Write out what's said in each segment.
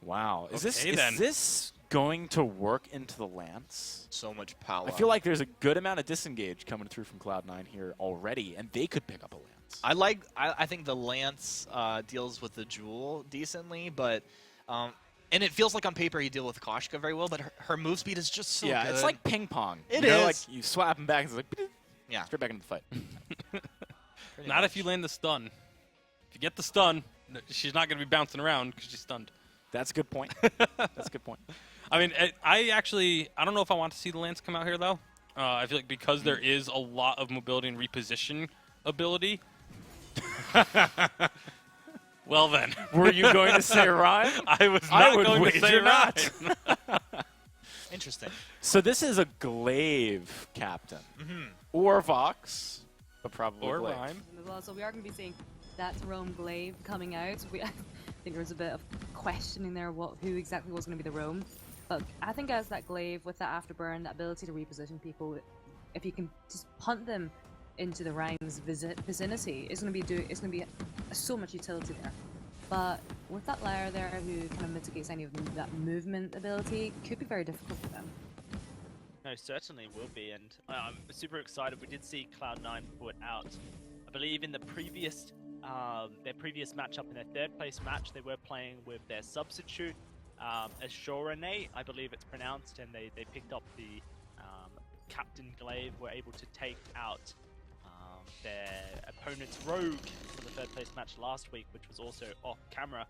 Wow. Is Okay, this going to work into the Lance? So much power. I feel like there's a good amount of disengage coming through from Cloud9 here already, and they could pick up a Lance. I think the Lance deals with the Jewel decently, but and it feels like on paper you deal with Koshka very well, but her move speed is just so good. It's like ping pong. It you know, is. Like you swap them back, and it's like yeah, straight back into the fight. Not much. if you land the stun. If you get the stun, she's not going to be bouncing around because she's stunned. That's a good point. That's a good point. I mean, I don't know if I want to see the Lance come out here, though. I feel like because there is a lot of mobility and reposition ability. Well, then. Were you going to say Ryan? I was not going to say not. Ryan. Interesting. So this is a Glaive captain. Or Vox, but probably Or Glaive. Rhyme. As well. So we are going to be seeing that Roam Glaive coming out. I think there was a bit of questioning there who exactly was going to be the Roam. But I think as that Glaive with that afterburn, that ability to reposition people, if you can just punt them into the Rhyme's vicinity, it's going to be so much utility there. But with that Lyre there who kind of mitigates any of that movement ability, could be very difficult for them. No, certainly will be, and I'm super excited. We did see Cloud9 put out, I believe in the previous, their previous matchup in their third place match, they were playing with their substitute, Ashorane, I believe it's pronounced, and they picked up the Captain Glaive, were able to take out their opponent's Rogue for the third place match last week, which was also off camera.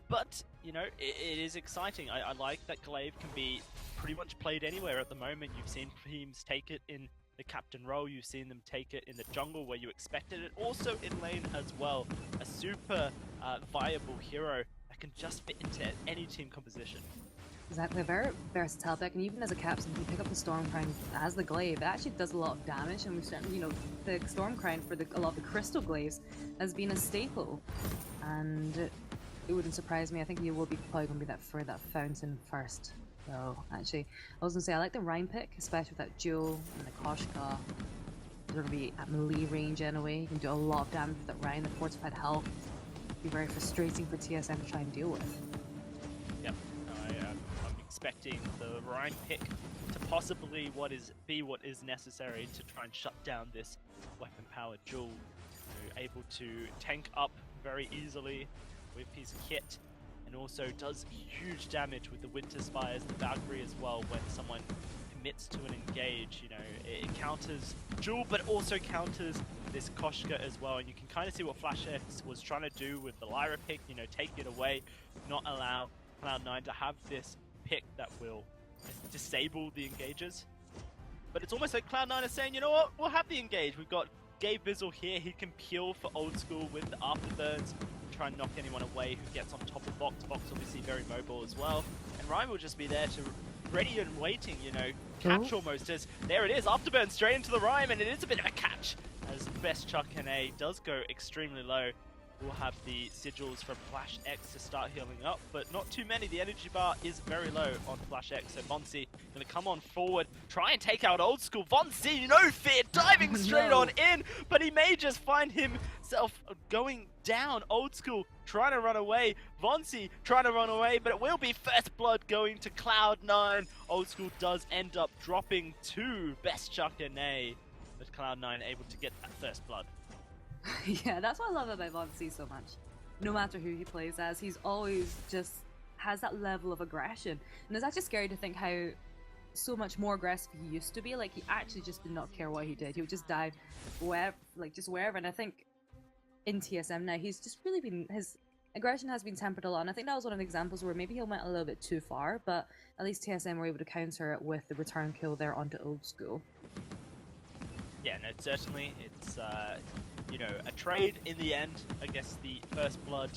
But, you know, it is exciting. I like that Glaive can be pretty much played anywhere at the moment. You've seen teams take it in the captain role, you've seen them take it in the jungle where you expected it, also in lane as well. A super viable hero that can just fit into any team composition. Exactly, a very versatile pick, and even as a captain, you pick up the Stormcrown as the Glaive. It actually does a lot of damage, and we've certainly, you know, the Stormcrown for a lot of the Crystal Glaives has been a staple. And it wouldn't surprise me. I think you will be probably going to be for that Fountain first. So actually, I was going to say I like the Rhyme pick, especially with that Jewel and the Koshka. They're going to be at melee range anyway. You can do a lot of damage with that Rhyme. The fortified health be very frustrating for TSM to try and deal with. Yep, I'm expecting the Rhyme pick to possibly be what is necessary to try and shut down this weapon-powered Jewel. You're able to tank up very easily with his kit, and also does huge damage with the Winter Spires and the Valkyrie as well when someone commits to an engage. You know, it counters Jewel, but also counters this Koshka as well, and you can kind of see what FlashX was trying to do with the Lyra pick, you know, take it away, not allow Cloud9 to have this pick that will disable the engages. But it's almost like Cloud9 is saying, you know what, we'll have the engage. We've got Gabe Bizzle here, he can peel for old school with the afterburns, try and knock anyone away who gets on top of Vox. Vox obviously very mobile as well. And Ryan will just be there to ready and waiting, you know, catch almost as there it is, afterburn straight into the Rhyme, and it is a bit of a catch as Best Chuck and A does go extremely low. We'll have the sigils from Flash X to start healing up, but not too many. The energy bar is very low on Flash X, so Vonsi gonna come on forward, try and take out old school. Vonsi, no fear, diving straight on in, but he may just find himself going down. Old school trying to run away, Vonsi trying to run away, but it will be first blood going to Cloud9. Old school does end up dropping to Best Chuck and A, but Cloud9 able to get that first blood. Yeah, that's what I love about Vonsi so much. No matter who he plays as, he's always just has that level of aggression. And it's actually scary to think how so much more aggressive he used to be. Like, he actually just did not care what he did. He would just dive wherever, like, just wherever. And I think in TSM now, he's just really been, his aggression has been tempered a lot. And I think that was one of the examples where maybe he went a little bit too far, but at least TSM were able to counter it with the return kill there onto old school. Yeah, no, certainly it's you know, a trade in the end. I guess the first blood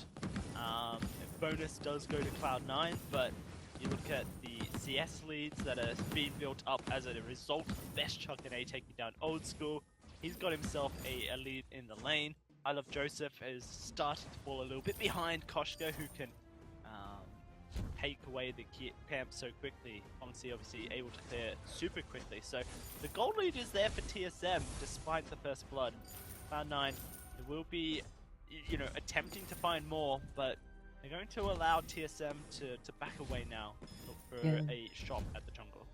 bonus does go to Cloud9, but you look at the CS leads that are being built up as a result of Best Chuck and A taking down old school. He's got himself a lead in the lane. I Love Joseph has started to fall a little bit behind Koshka, who can take away the camp so quickly. Honestly, obviously able to clear super quickly. So the gold lead is there for TSM despite the first blood. Cloud9 will be, you know, attempting to find more, but They're going to allow TSM to back away now, look for a shot at the jungle.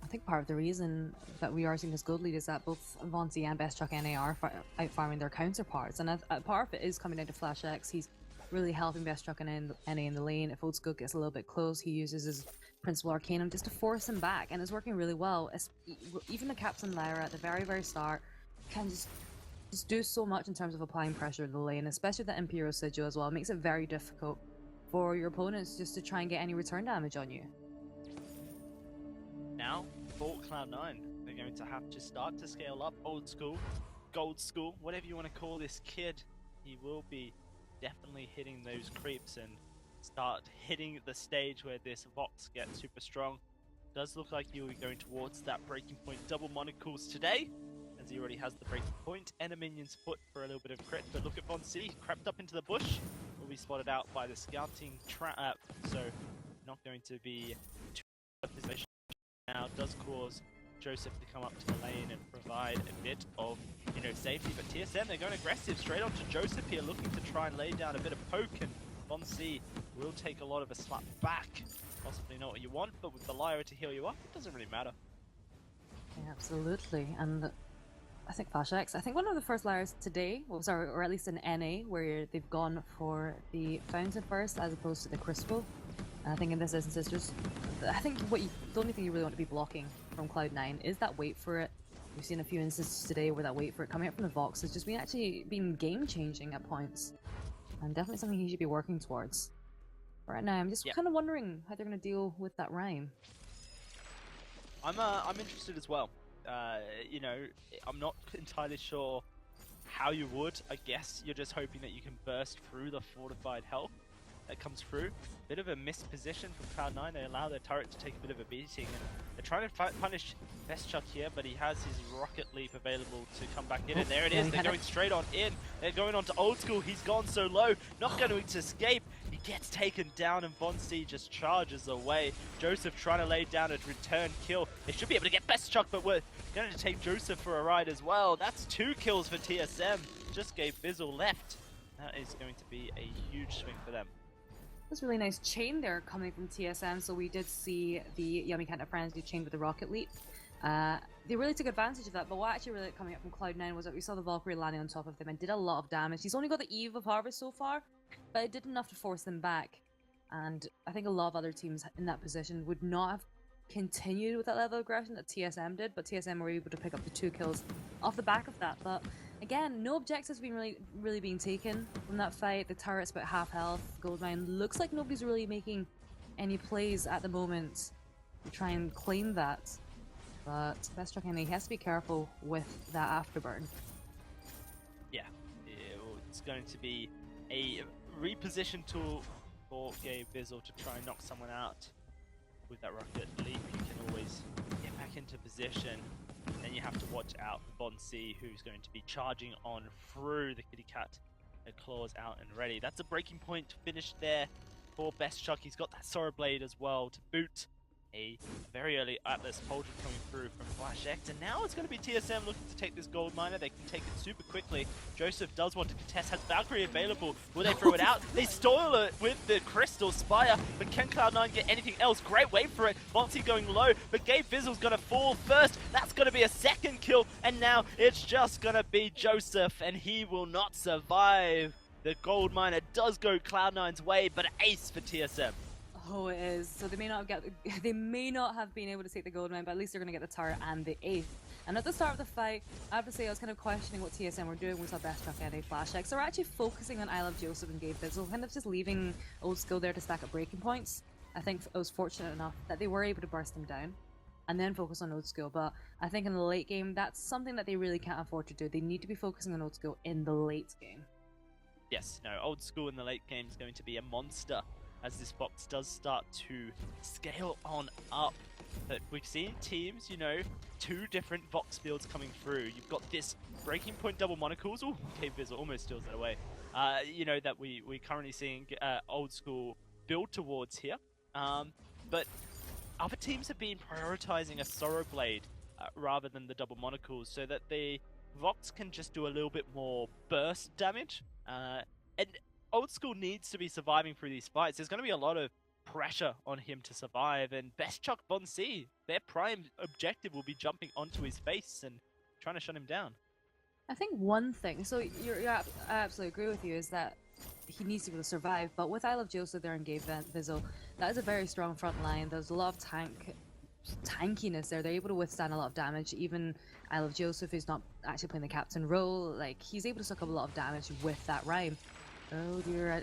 I think part of the reason that we are seeing this gold lead is that both Vonsi and Best Chuck NA are out farming their counterparts, and part of it is coming down to Flash X. He's really helping Best Chuck NA in the lane. If Old School gets a little bit close, he uses his Principal Arcanum just to force him back, and it's working really well. Even the Captain Lyra at the very, very start can just do so much in terms of applying pressure in the lane, especially the Imperial Sigil as well. It makes it very difficult for your opponents just to try and get any return damage on you. Now, for Cloud9, they're going to have to start to scale up. Old School, Gold School, whatever you want to call this kid, he will be definitely hitting those creeps and start hitting the stage where this Vox gets super strong. Does look like you are going towards that breaking point double monocles today, as he already has the breaking point and a minion's foot for a little bit of crit. But look at Von C, crept up into the bush, will be spotted out by the scouting trap, so not going to be too position. Now does cause Joseph to come up to the lane and provide a bit of, safety. But TSM, they're going aggressive straight onto Joseph here, looking to try and lay down a bit of poke, and Von C will take a lot of a slap back. Possibly not what you want, but with the Lyra to heal you up, it doesn't really matter. Yeah, absolutely, and I think Flash X, I think one of the first Lyras today, or at least in NA, where they've gone for the Fountain first as opposed to the Crystal. And I think in this instance, I think the only thing you really want to be blocking from Cloud9 is that wait for it. We've seen a few instances today where that wait for it coming up from the Vox has just been game changing at points, and definitely something he should be working towards. Right now, I'm just kind of wondering how they're going to deal with that Rhyme. I'm interested as well. I'm not entirely sure how you would. I guess you're just hoping that you can burst through the fortified health that comes through. Bit of a missed position from Cloud9. They allow their turret to take a bit of a beating, and they're trying to punish Best Chuck here, but he has his rocket leap available to come back in, and there it is. They're going straight on in. They're going on to Old School. He's gone so low, not going to escape. He gets taken down, and Von C just charges away. Joseph trying to lay down a return kill. They should be able to get Best Chuck, but we're going to take Joseph for a ride as well. That's 2 kills for TSM. Just gave Bizzle left. That is going to be a huge swing for them. This really nice chain there coming from TSM, so we did see the Yummy Kind of Frenzy chain with the rocket leap. They really took advantage of that, but what actually really coming up from Cloud9 was that we saw the Valkyrie landing on top of them and did a lot of damage. He's only got the Eve of Harvest so far, but it did enough to force them back. And I think a lot of other teams in that position would not have continued with that level of aggression that TSM did, but TSM were able to pick up the 2 kills off the back of that. But again, no objectives being really being taken from that fight. The turret's about half health. Goldmine looks like nobody's really making any plays at the moment to try and claim that. But Best Chuck NA has to be careful with that afterburn. Yeah, it's going to be a reposition tool for Gabe Bizzle to try and knock someone out. With that rocket leap, you can always get back into position. Then you have to watch out for Von C, who's going to be charging on through the kitty cat. Her claws out and ready. That's a breaking point finished there for Best Chuck. He's got that Sorrow Blade as well to boot. A very early Atlas Poultry coming through from Flash X, and now it's going to be TSM looking to take this gold miner. They can take it super quickly. Joseph does want to contest, has Valkyrie available. Will they throw it out? They stole it with the Crystal Spire, but can Cloud9 get anything else? Great wait for it. Bonsi going low, but Gabe Bizzle's going to fall first. That's going to be a second kill, and now it's just going to be Joseph, and he will not survive. The gold miner does go Cloud9's way, but an ace for TSM. Oh, it is. So they may not have been able to take the gold mine, but at least they're going to get the turret and the 8th. And at the start of the fight, I have to say I was kind of questioning what TSM were doing. We saw Best Chuck NA Flash X. They're actually focusing on I Love Joseph and Gabe Bizzle, kind of just leaving Old School there to stack up breaking points. I think I was fortunate enough that they were able to burst them down and then focus on Old School. But I think in the late game, that's something that they really can't afford to do. They need to be focusing on Old School in the late game. Yes, no, Old School in the late game is going to be a monster, as this box does start to scale on up. But we've seen teams, 2 different Vox builds coming through. You've got this breaking point double monocles. Oh, okay, Bizzle almost steals that away. That we're currently seeing Old School build towards here. But other teams have been prioritizing a Sorrow Blade rather than the double monocles, so that the Vox can just do a little bit more burst damage. And Old School needs to be surviving through these fights. There's going to be a lot of pressure on him to survive, and Best Chuck Von C, their prime objective will be jumping onto his face and trying to shut him down. I think one thing, so I absolutely agree with you, is that he needs to be able to survive, but with I Love Joseph there and Gabe Vizzle, that is a very strong front line. There's a lot of tankiness there. They're able to withstand a lot of damage. Even I Love Joseph, who's not actually playing the captain role, like, he's able to suck up a lot of damage with that rhyme. Oh dear,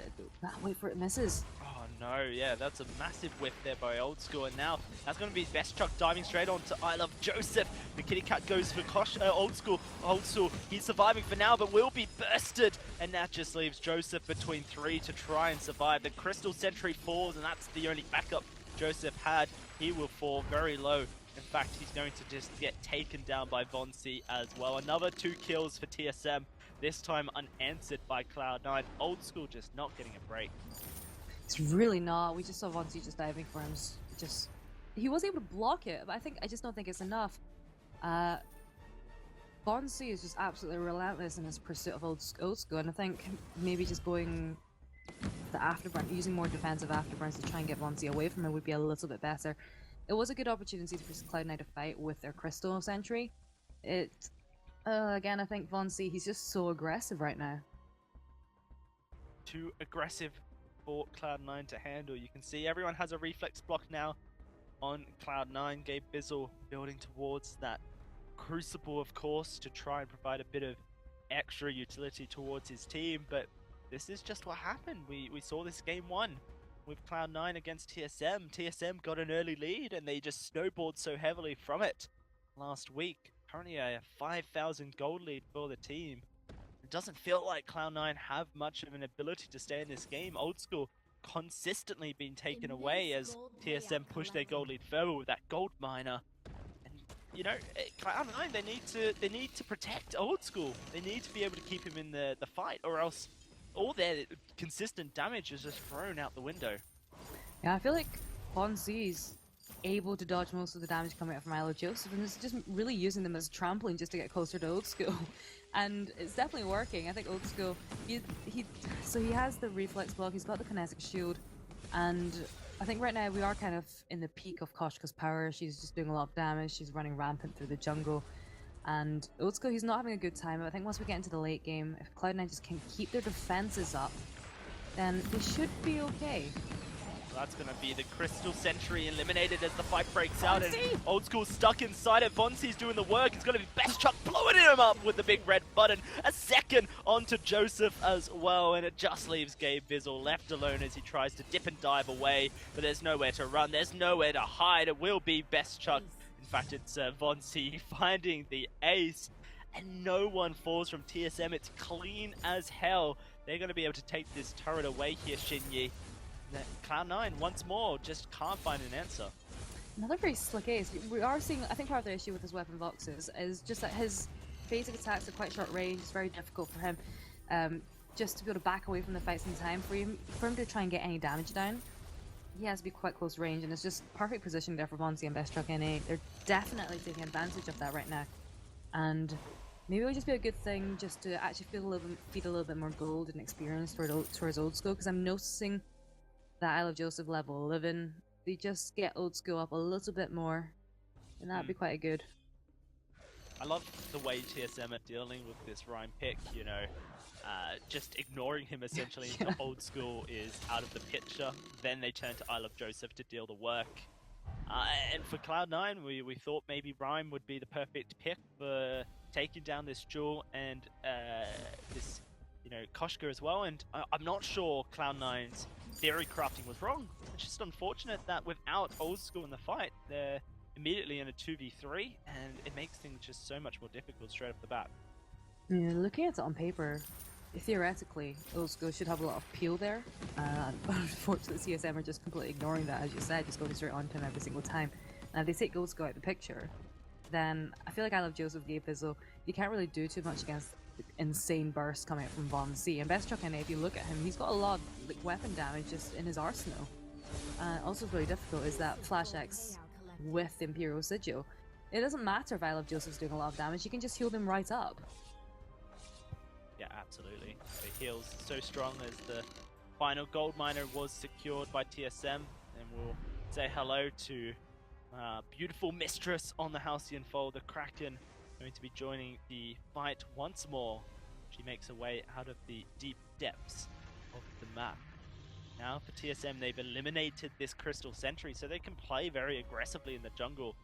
wait for it, misses. Oh no, yeah, that's a massive whiff there by Old School, and now that's going to be Best Chuck diving straight onto I Love Joseph. The kitty cat goes for Old School. Old School, he's surviving for now, but will be bursted, and that just leaves Joseph between 3 to try and survive. The Crystal Sentry falls, and that's the only backup Joseph had. He will fall very low. In fact, he's going to just get taken down by Von C as well. Another 2 kills for TSM. This time unanswered by Cloud9. Old School just not getting a break. It's really not. We just saw Von C just diving for him. He was able to block it, but I just don't think it's enough. Von C is just absolutely relentless in his pursuit of old school, and I think maybe just going the afterburn, using more defensive afterburns to try and get Von C away from him would be a little bit better. It was a good opportunity for Cloud9 to fight with their Crystal Sentry. Again, I think Von C, he's just so aggressive right now. Too aggressive for Cloud9 to handle. You can see everyone has a reflex block now on Cloud9. Gabe Bizzle building towards that Crucible, of course, to try and provide a bit of extra utility towards his team, but this is just what happened. We saw this game 1 with Cloud9 against TSM. TSM got an early lead and they just snowballed so heavily from it last week. Currently a 5,000 gold lead for the team. It doesn't feel like Cloud9 have much of an ability to stay in this game. Old School consistently been taken away as TSM push their gold lead further with that gold miner. And you know, Cloud9, they need to protect Old School. They need to be able to keep him in the fight, or else all their consistent damage is just thrown out the window. Yeah, I feel like Von C's able to dodge most of the damage coming out from I Love Joseph, and it's just really using them as a trampoline just to get closer to Old School. And it's definitely working. I think Old School, he has the reflex block, he's got the kinetic shield, and I think right now we are kind of in the peak of Koshka's power. She's just doing a lot of damage, she's running rampant through the jungle. And Old School, he's not having a good time. I think once we get into the late game, if Cloud9 just can keep their defenses up, then they should be okay. That's going to be the Crystal Sentry eliminated as the fight breaks out, and Old School stuck inside it. Von C's doing the work. It's going to be Best Chuck blowing him up with the big red button. A second onto Joseph as well, and it just leaves Gabe Vizzle left alone as he tries to dip and dive away, but there's nowhere to run. There's nowhere to hide. It will be Best Chuck. In fact, it's Von C finding the ace, and no one falls from TSM. It's clean as hell. They're going to be able to take this turret away here, Shinyi. Cloud9 once more just can't find an answer. Another very slick ace. We are seeing, I think part of the issue with his weapon Voxes is just that his basic attacks are quite short range. It's very difficult for him just to be able to back away from the fights in time. For him to try and get any damage down, he has to be quite close range, and it's just perfect position there for Von C and Best Chuck NA. They're definitely taking advantage of that right now, and maybe it would just be a good thing just to actually feed a little bit more gold and experience towards Old School, because I'm noticing that I Love Joseph level 11, they just get Old School up a little bit more, and that'd be quite good. I love the way TSM are dealing with this Rhyme pick, you know, just ignoring him essentially until Old School is out of the picture. Then they turn to I Love Joseph to deal the work. And for Cloud9, we thought maybe Rhyme would be the perfect pick for taking down this Jewel and this, you know, Koshka as well. And I'm not sure Cloud9's theory crafting was wrong. It's just unfortunate that without Old School in the fight, they're immediately in a 2v3, and it makes things just so much more difficult straight off the bat. Yeah, looking at it on paper, theoretically, Old School should have a lot of peel there. Unfortunately, CSM are just completely ignoring that, as you said, just going straight onto him every single time. And if they take Old School out of the picture, then I feel like I Love Joseph, Gabe Bizzle, you can't really do too much against the insane burst coming out from Von C. And Best Chuck NA, if you look at him, he's got a lot of like, weapon damage just in his arsenal. Also really difficult is that Flash X with Imperial Sigil. It doesn't matter if I Love Joseph's doing a lot of damage, you can just heal them right up. Yeah, absolutely. The heal's so strong as the final gold miner was secured by TSM, and we'll say hello to beautiful mistress on the Halcyon Fold, the Kraken, going to be joining the fight once more. She makes her way out of the deep depths of the map. Now for TSM, they've eliminated this Crystal Sentry, so they can play very aggressively in the jungle.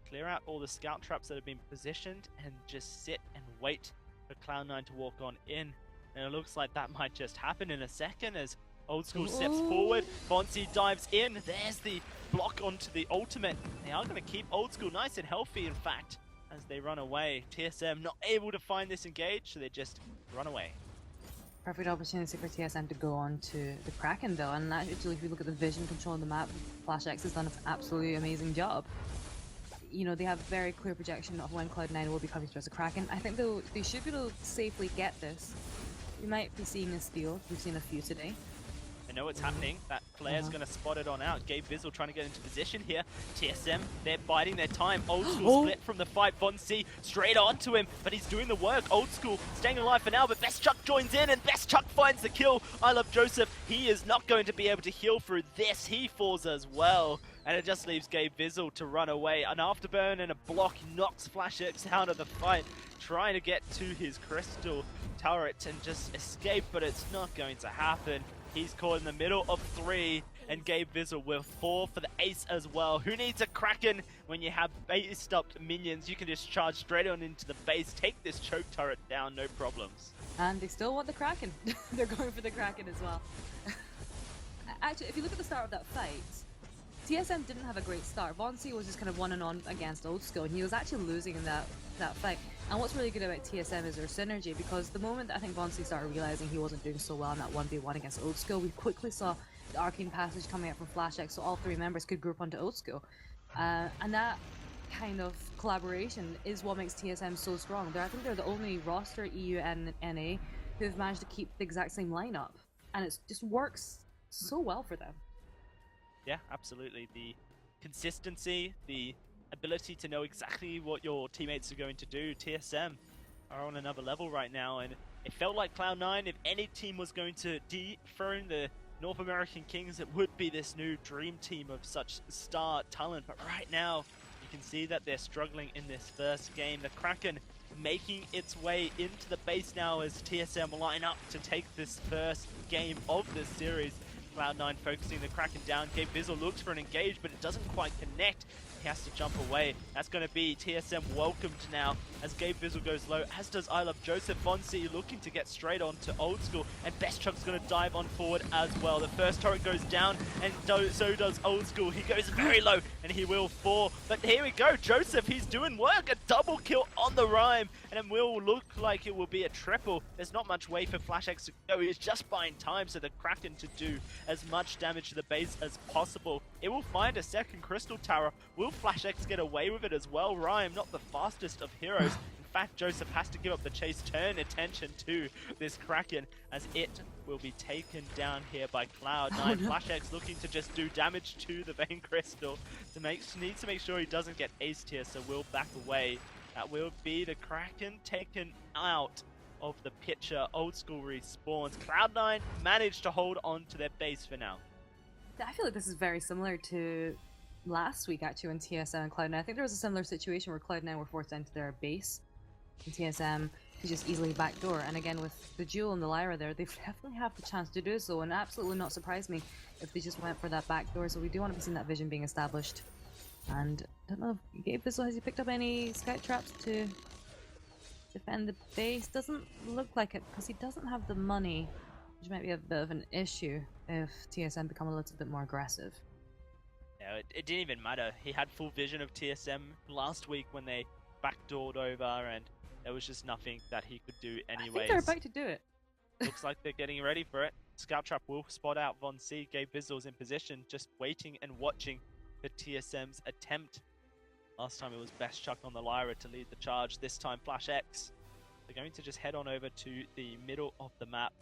Clear out all the scout traps that have been positioned and just sit and wait for Cloud9 to walk on in. And it looks like that might just happen in a second as Old School steps forward. Bonsi dives in. There's the block onto the ultimate. They are going to keep Old School nice and healthy, in fact, as they run away. TSM not able to find this engage, so they just run away. Perfect opportunity for TSM to go on to the Kraken though, and actually if you look at the vision control on the map, FlashX has done an absolutely amazing job. You know, they have very clear projection of when Cloud9 will be coming towards the Kraken. I think they should be able to safely get this. We might be seeing a steal. We've seen a few today. I know what's happening. That Flare's going to spot it on out. Gabe Vizzle trying to get into position here. TSM, they're biding their time. Old School split from the fight. Von C straight onto him, but he's doing the work. Old School staying alive for now, but Best Chuck joins in, and Best Chuck finds the kill. I Love Joseph. He is not going to be able to heal through this. He falls as well. And it just leaves Gabe Vizzle to run away. An afterburn and a block knocks FlashX out of the fight, trying to get to his crystal turret and just escape, but it's not going to happen. He's caught in the middle of 3, and Gabe Vizzle will fall for the ace as well. Who needs a Kraken when you have base-stopped minions? You can just charge straight on into the base, take this choke turret down, no problems. And they still want the Kraken. They're going for the Kraken as well. Actually, if you look at the start of that fight, TSM didn't have a great start. Von C was just kind of one and on against Old School, and he was actually losing in that fight. And what's really good about TSM is their synergy, because the moment that I think Von C started realizing he wasn't doing so well in that 1v1 against Old School, we quickly saw the Arcane Passage coming out from FlashX, so all 3 members could group onto Old School. And that kind of collaboration is what makes TSM so strong. I think they're the only roster, EU and NA, who have managed to keep the exact same lineup, and it just works so well for them. Yeah, absolutely. The consistency, the ability to know exactly what your teammates are going to do. TSM are on another level right now, and it felt like Cloud9, if any team was going to dethrone the North American Kings, it would be this new dream team of such star talent. But right now, you can see that they're struggling in this first game. The Kraken making its way into the base now as TSM line up to take this first game of this series. Cloud9 focusing the Kraken down. Gabe Vizzle looks for an engage, but it doesn't quite connect. He has to jump away. That's going to be TSM welcomed now as Gabe Vizzle goes low, as does I Love Joseph. Von C looking to get straight on to Old School, and Best Chuck's going to dive on forward as well. The first turret goes down, and so does Old School. He goes very low, and he will fall. But here we go, Joseph, he's doing work. A double kill on the Rhyme, and it will look like it will be a triple. There's not much way for FlashX to go. He's just buying time so the Kraken to do as much damage to the base as possible. It will find a second Crystal Tower. Will FlashX get away with it as well? Rhyme, not the fastest of heroes. In fact, Joseph has to give up the chase, turn attention to this Kraken as it will be taken down here by Cloud9. Oh, no. FlashX looking to just do damage to the Vein Crystal. Needs to make sure he doesn't get aced here, so will back away. That will be the Kraken taken out of the picture. Old School respawns. Cloud9 managed to hold on to their base for now. I feel like this is very similar to last week actually when TSM and Cloud9. I think there was a similar situation where Cloud9 were forced into their base and TSM could just easily backdoor. And again, with the Jewel and the Lyra there, they definitely have the chance to do so, and absolutely not surprise me if they just went for that backdoor. So we do want to be seeing that vision being established. And I don't know if Gabe Vizzle, has he picked up any scout traps to defend the base? Doesn't look like it, because he doesn't have the money, which might be a bit of an issue if TSM become a little bit more aggressive. Yeah, it didn't even matter. He had full vision of TSM last week when they backdoored over, and there was just nothing that he could do anyways. I think they're about to do it. Looks like they're getting ready for it. Scout Trap will spot out Von C. Gabe Vizzle's in position, just waiting and watching for TSM's attempt. Last time it was Best Chuck on the Lyra to lead the charge. This time FlashX. They're going to just head on over to the middle of the map.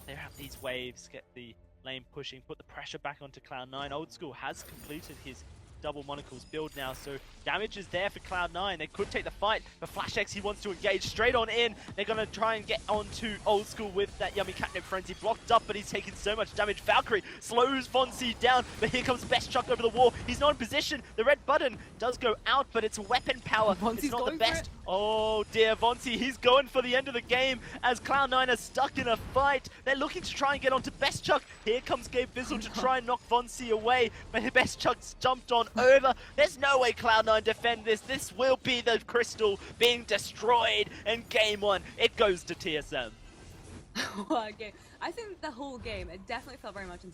They have these waves, get the lane pushing, put the pressure back onto Cloud9. Old School has completed his double Monocle's build now, so damage is there for Cloud9. They could take the fight, but Flash X, he wants to engage straight on in. They're going to try and get onto Old School with that yummy catnip frenzy. Blocked up, but he's taking so much damage. Valkyrie slows Vonsi down, but here comes Best Chuck over the wall. He's not in position. The red button does go out, but it's weapon power. Vonsi's it's not the going for best. it. Oh dear, Vonsi, he's going for the end of the game as Cloud9 are stuck in a fight. They're looking to try and get onto Best Chuck. Here comes Gabe Fizzle to try and knock Vonsi away, but Best Chuck's jumped on over. There's no way Cloud9 defend this. This will be the crystal being destroyed, and game one, it goes to TSM. What a game. I think the whole game, it definitely felt very much in